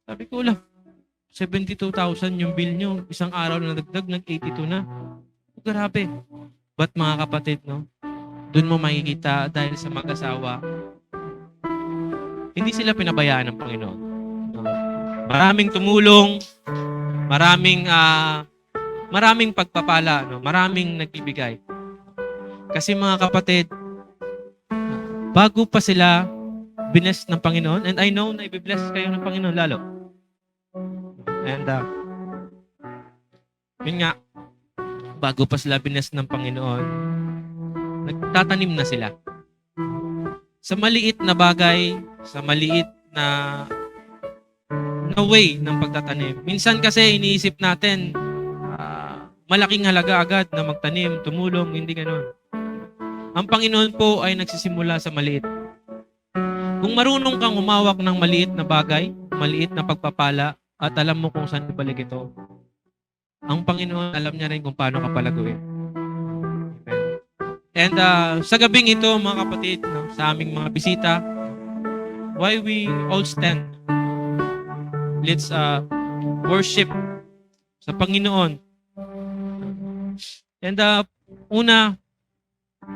Sabi ko lang, 72,000 yung bill nyo. Isang araw na nagdagdag, nag-82 na. Grabe. But mga kapatid, no? Doon mo makikita dahil sa mag-asawa, hindi sila pinabayaan ng Panginoon. No? Maraming tumulong, maraming pagpapala, no? Maraming nagbibigay. Kasi mga kapatid, bago pa sila bless ng Panginoon, and I know na i-bless kayo ng Panginoon lalo. And yun nga, bago pa sila bless ng Panginoon, nagtatanim na sila. Sa maliit na bagay, sa maliit na way ng pagtatanim. Minsan kasi iniisip natin, malaking halaga agad na magtanim, tumulong, hindi ganoon. Ang Panginoon po ay nagsisimula sa maliit. Kung marunong kang umawak ng maliit na bagay, maliit na pagpapala, at alam mo kung saan ibalik ito, ang Panginoon alam niya rin kung paano ka palaguin. And sa gabing ito, mga kapatid, no, sa aming mga bisita, why we all stand? Let's worship sa Panginoon. And una,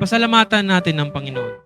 pasalamatan natin ng Panginoon.